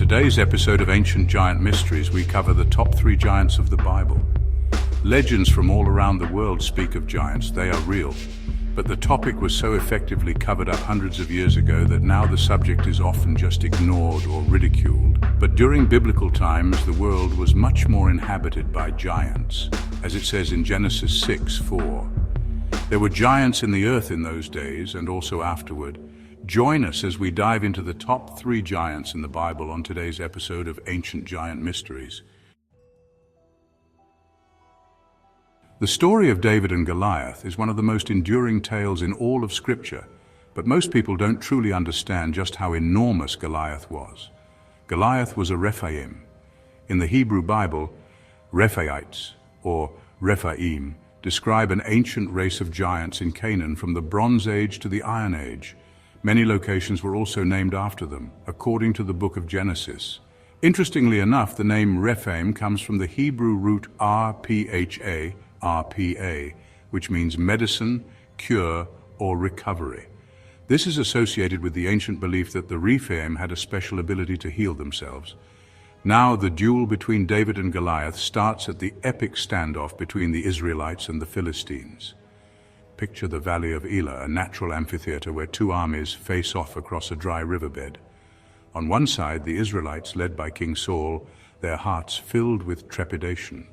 today's episode of Ancient Giant Mysteries, we cover the top 3 giants of the Bible. Legends from all around the world speak of giants. They are real. But the topic was so effectively covered up hundreds of years ago that now the subject is often just ignored or ridiculed. But during biblical times, the world was much more inhabited by giants, as it says in Genesis 6:4. There were giants in the earth in those days and also afterward. Join us as we dive into the top 3 giants in the Bible on today's episode of Ancient Giant Mysteries. The story of David and Goliath is one of the most enduring tales in all of Scripture, but most people don't truly understand just how enormous Goliath was. Goliath was a Rephaim. In the Hebrew Bible, Rephaites, or Rephaim, describe an ancient race of giants in Canaan from the Bronze Age to the Iron Age. Many locations were also named after them, according to the book of Genesis. Interestingly enough, the name Rephaim comes from the Hebrew root RPHA, which means medicine, cure, or recovery. This is associated with the ancient belief that the Rephaim had a special ability to heal themselves. Now the duel between David and Goliath starts at the epic standoff between the Israelites and the Philistines. Picture the Valley of Elah, a natural amphitheater where 2 armies face off across a dry riverbed. On one side, the Israelites, led by King Saul, their hearts filled with trepidation.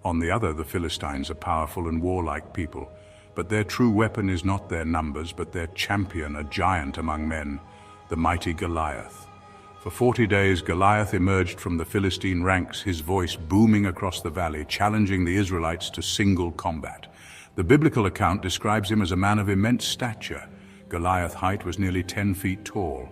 On the other, the Philistines, a powerful and warlike people, but their true weapon is not their numbers, but their champion, a giant among men, the mighty Goliath. For 40 days, Goliath emerged from the Philistine ranks, his voice booming across the valley, challenging the Israelites to single combat. The biblical account describes him as a man of immense stature. Goliath's height was nearly 10 feet tall.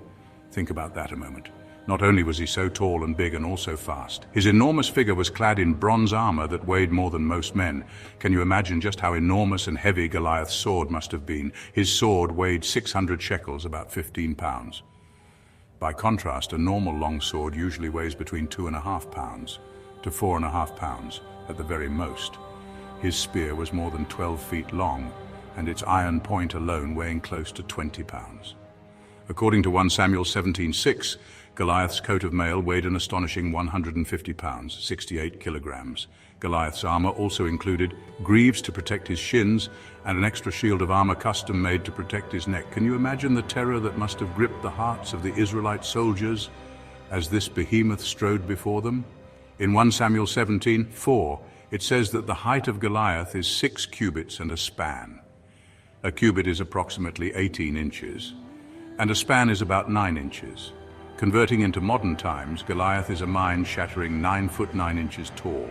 Think about that a moment. Not only was he so tall and big and also fast, his enormous figure was clad in bronze armor that weighed more than most men. Can you imagine just how enormous and heavy Goliath's sword must have been? His sword weighed 600 shekels, about 15 pounds. By contrast, a normal long sword usually weighs between 2.5 pounds to 4.5 pounds at the very most. His spear was more than 12 feet long, and its iron point alone weighing close to 20 pounds. According to 1 Samuel 17:6, Goliath's coat of mail weighed an astonishing 150 pounds, 68 kilograms. Goliath's armor also included greaves to protect his shins and an extra shield of armor custom made to protect his neck. Can you imagine the terror that must have gripped the hearts of the Israelite soldiers as this behemoth strode before them? In 1 Samuel 17:4, it says that the height of Goliath is 6 cubits and a span. A cubit is approximately 18 inches, and a span is about 9 inches. Converting into modern times, Goliath is a mind-shattering 9 foot 9 inches tall,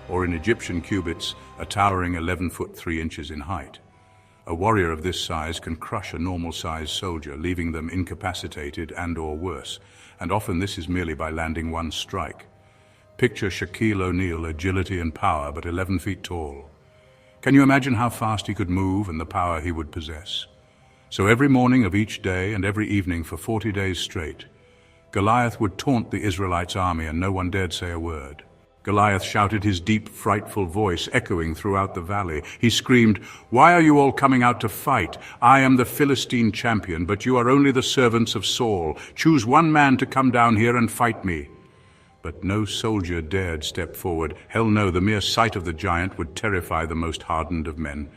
or in Egyptian cubits, a towering 11 foot 3 inches in height. A warrior of this size can crush a normal-sized soldier, leaving them incapacitated and/or worse, and often this is merely by landing one strike. Picture Shaquille O'Neal, agility and power, but 11 feet tall. Can you imagine how fast he could move and the power he would possess? So every morning of each day and every evening for 40 days straight, Goliath would taunt the Israelites' army and no one dared say a word. Goliath shouted, his deep, frightful voice echoing throughout the valley. He screamed, "Why are you all coming out to fight? I am the Philistine champion, but you are only the servants of Saul. Choose one man to come down here and fight me." But no soldier dared step forward. Hell no, the mere sight of the giant would terrify the most hardened of men.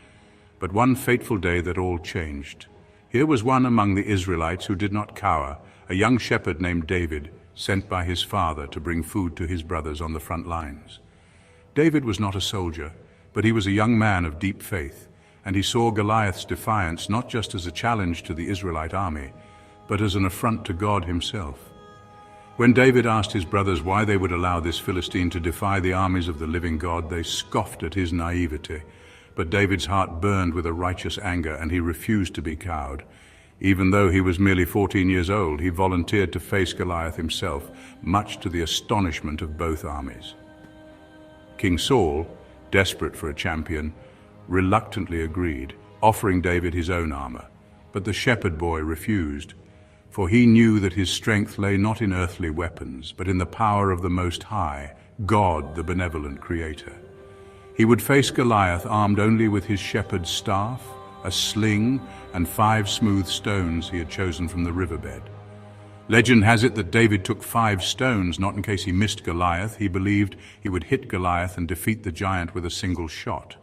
But one fateful day that all changed. Here was one among the Israelites who did not cower, a young shepherd named David, sent by his father to bring food to his brothers on the front lines. David was not a soldier, but he was a young man of deep faith, and he saw Goliath's defiance not just as a challenge to the Israelite army, but as an affront to God himself. When David asked his brothers why they would allow this Philistine to defy the armies of the living God, they scoffed at his naivety. But David's heart burned with a righteous anger, and he refused to be cowed. Even though he was merely 14 years old, he volunteered to face Goliath himself, much to the astonishment of both armies. King Saul, desperate for a champion, reluctantly agreed, offering David his own armor. But the shepherd boy refused, for he knew that his strength lay not in earthly weapons, but in the power of the Most High, God, the benevolent Creator. He would face Goliath armed only with his shepherd's staff, a sling, and 5 smooth stones he had chosen from the riverbed. Legend has it that David took 5 stones, not in case he missed Goliath. He believed he would hit Goliath and defeat the giant with a single shot.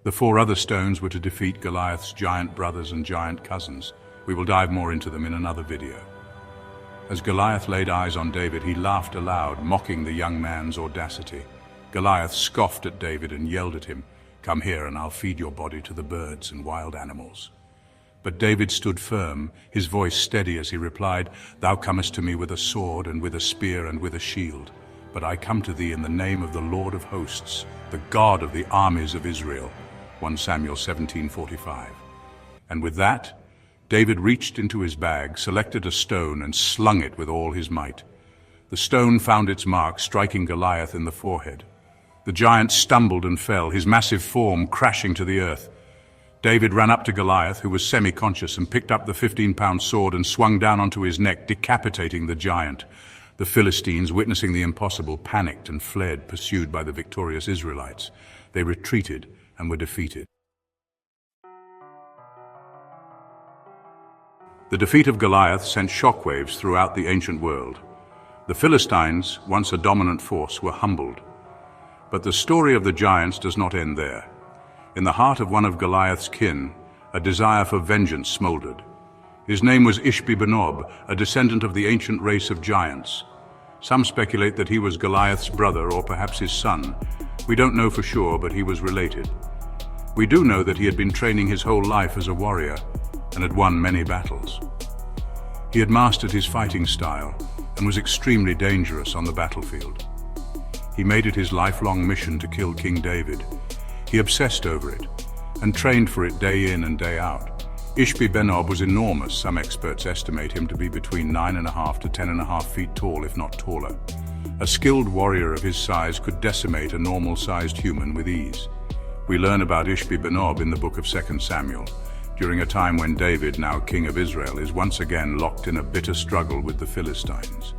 The 4 other stones were to defeat Goliath's giant brothers and giant cousins. We will dive more into them in another video. As Goliath laid eyes on David, he laughed aloud, mocking the young man's audacity. Goliath scoffed at David and yelled at him, "Come here and I'll feed your body to the birds and wild animals." But David stood firm, his voice steady as he replied, "Thou comest to me with a sword and with a spear and with a shield. But I come to thee in the name of the Lord of hosts, the God of the armies of Israel." 1 Samuel 17:45. And with that, David reached into his bag, selected a stone, and slung it with all his might. The stone found its mark, striking Goliath in the forehead. The giant stumbled and fell, his massive form crashing to the earth. David ran up to Goliath, who was semi-conscious, and picked up the 15-pound sword and swung down onto his neck, decapitating the giant. The Philistines, witnessing the impossible, panicked and fled, pursued by the victorious Israelites. They retreated and were defeated. The defeat of Goliath sent shockwaves throughout the ancient world. The Philistines, once a dominant force, were humbled. But the story of the giants does not end there. In the heart of one of Goliath's kin, a desire for vengeance smoldered. His name was Ishbi-Benob, a descendant of the ancient race of giants. Some speculate that he was Goliath's brother or perhaps his son. We don't know for sure, but he was related. We do know that he had been training his whole life as a warrior and had won many battles. He had mastered his fighting style and was extremely dangerous on the battlefield. He made it his lifelong mission to kill King David. He obsessed over it and trained for it day in and day out. Ishbi-Benob was enormous. Some experts estimate him to be between 9.5 to 10.5 feet tall, if not taller. A skilled warrior of his size could decimate a normal-sized human with ease. We learn about Ishbi-Benob in the book of 2 Samuel, during a time when David, now king of Israel, is once again locked in a bitter struggle with the Philistines.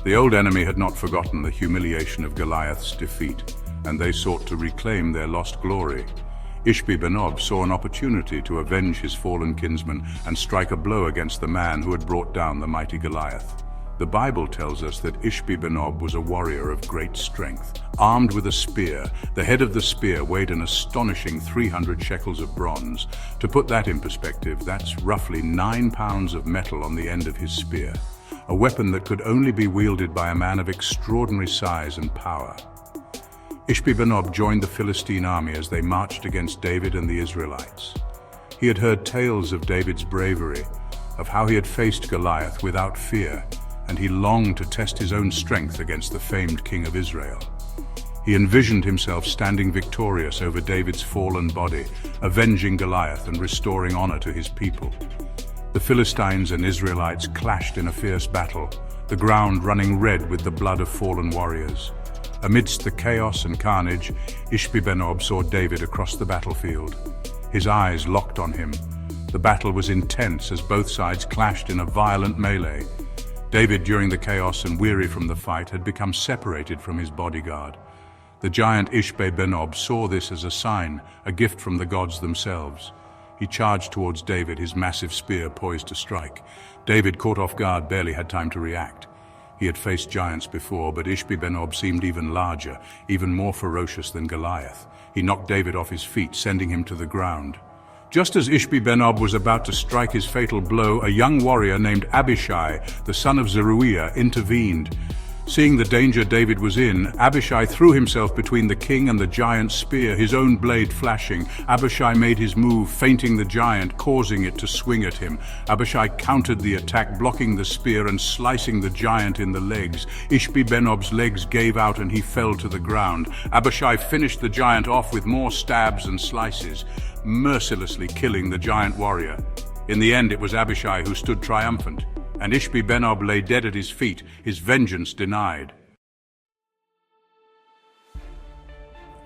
The old enemy had not forgotten the humiliation of Goliath's defeat, and they sought to reclaim their lost glory. Ishbi-Benob saw an opportunity to avenge his fallen kinsman and strike a blow against the man who had brought down the mighty Goliath. The Bible tells us that Ishbi-Benob was a warrior of great strength. Armed with a spear, the head of the spear weighed an astonishing 300 shekels of bronze. To put that in perspective, that's roughly 9 pounds of metal on the end of his spear, a weapon that could only be wielded by a man of extraordinary size and power. Ishbi-Benob joined the Philistine army as they marched against David and the Israelites. He had heard tales of David's bravery, of how he had faced Goliath without fear, and he longed to test his own strength against the famed king of Israel. He envisioned himself standing victorious over David's fallen body, avenging Goliath and restoring honor to his people. The Philistines and Israelites clashed in a fierce battle, the ground running red with the blood of fallen warriors. Amidst the chaos and carnage, Ishbi-Benob saw David across the battlefield. His eyes locked on him. The battle was intense as both sides clashed in a violent melee. David, during the chaos and weary from the fight, had become separated from his bodyguard. The giant Ishbi-Benob saw this as a sign, a gift from the gods themselves. He charged towards David, his massive spear poised to strike. David, caught off guard, barely had time to react. He had faced giants before, but Ishbi-Benob seemed even larger, even more ferocious than Goliath. He knocked David off his feet, sending him to the ground. Just as Ishbi-Benob was about to strike his fatal blow, a young warrior named Abishai, the son of Zeruiah, intervened. Seeing the danger David was in, Abishai threw himself between the king and the giant's spear, his own blade flashing. Abishai made his move, feinting the giant, causing it to swing at him. Abishai countered the attack, blocking the spear and slicing the giant in the legs. Ishbi-Benob's legs gave out and he fell to the ground. Abishai finished the giant off with more stabs and slices, mercilessly killing the giant warrior. In the end, it was Abishai who stood triumphant, and Ishbi-Benob lay dead at his feet, his vengeance denied.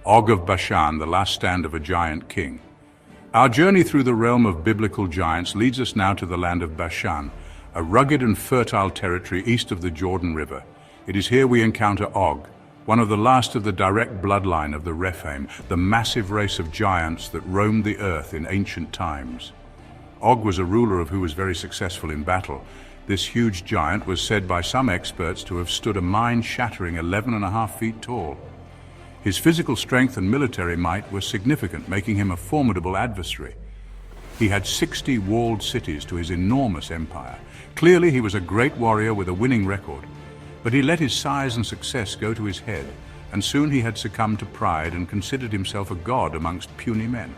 Og of Bashan, the last stand of a giant king. Our journey through the realm of biblical giants leads us now to the land of Bashan, a rugged and fertile territory east of the Jordan River. It is here we encounter Og, one of the last of the direct bloodline of the Rephaim, the massive race of giants that roamed the earth in ancient times. Og was a ruler who was very successful in battle. This huge giant was said by some experts to have stood a mind-shattering 11.5 feet tall. His physical strength and military might were significant, making him a formidable adversary. He had 60 walled cities to his enormous empire. Clearly, he was a great warrior with a winning record, but he let his size and success go to his head, and soon he had succumbed to pride and considered himself a god amongst puny men.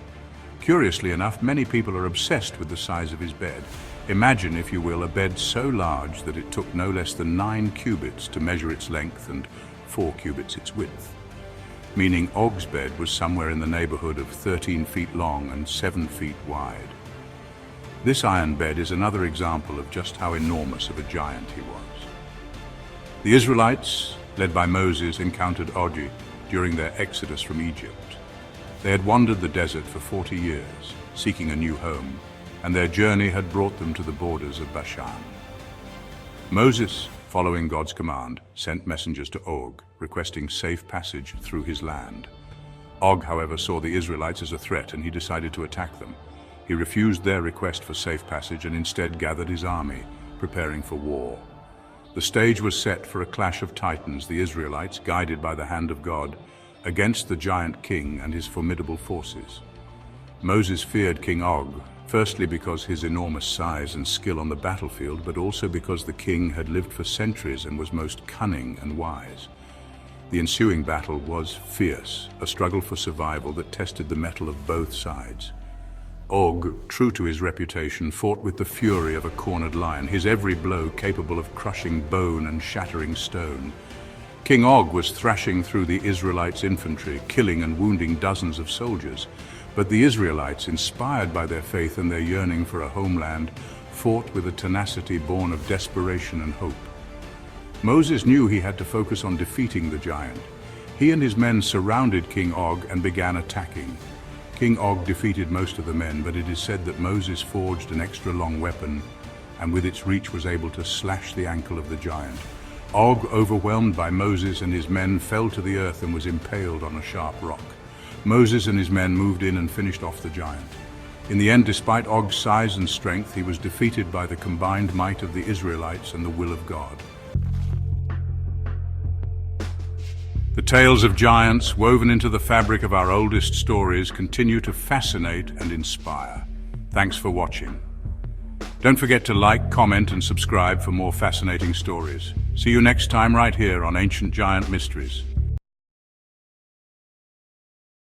Curiously enough, many people are obsessed with the size of his bed. Imagine, if you will, a bed so large that it took no less than 9 cubits to measure its length and 4 cubits its width, meaning Og's bed was somewhere in the neighborhood of 13 feet long and 7 feet wide. This iron bed is another example of just how enormous of a giant he was. The Israelites, led by Moses, encountered Og during their exodus from Egypt. They had wandered the desert for 40 years, seeking a new home, and their journey had brought them to the borders of Bashan. Moses, following God's command, sent messengers to Og, requesting safe passage through his land. Og, however, saw the Israelites as a threat, and he decided to attack them. He refused their request for safe passage and instead gathered his army, preparing for war. The stage was set for a clash of titans, the Israelites, guided by the hand of God, against the giant king and his formidable forces. Moses feared King Og, firstly because his enormous size and skill on the battlefield, but also because the king had lived for centuries and was most cunning and wise. The ensuing battle was fierce, a struggle for survival that tested the mettle of both sides. Og, true to his reputation, fought with the fury of a cornered lion, his every blow capable of crushing bone and shattering stone. King Og was thrashing through the Israelites' infantry, killing and wounding dozens of soldiers. But the Israelites, inspired by their faith and their yearning for a homeland, fought with a tenacity born of desperation and hope. Moses knew he had to focus on defeating the giant. He and his men surrounded King Og and began attacking. King Og defeated most of the men, but it is said that Moses forged an extra long weapon and with its reach was able to slash the ankle of the giant. Og, overwhelmed by Moses and his men, fell to the earth and was impaled on a sharp rock. Moses and his men moved in and finished off the giant. In the end, despite Og's size and strength, he was defeated by the combined might of the Israelites and the will of God. The tales of giants, woven into the fabric of our oldest stories, continue to fascinate and inspire. Thanks for watching. Don't forget to like, comment, and subscribe for more fascinating stories. See you next time right here on Ancient Giant Mysteries.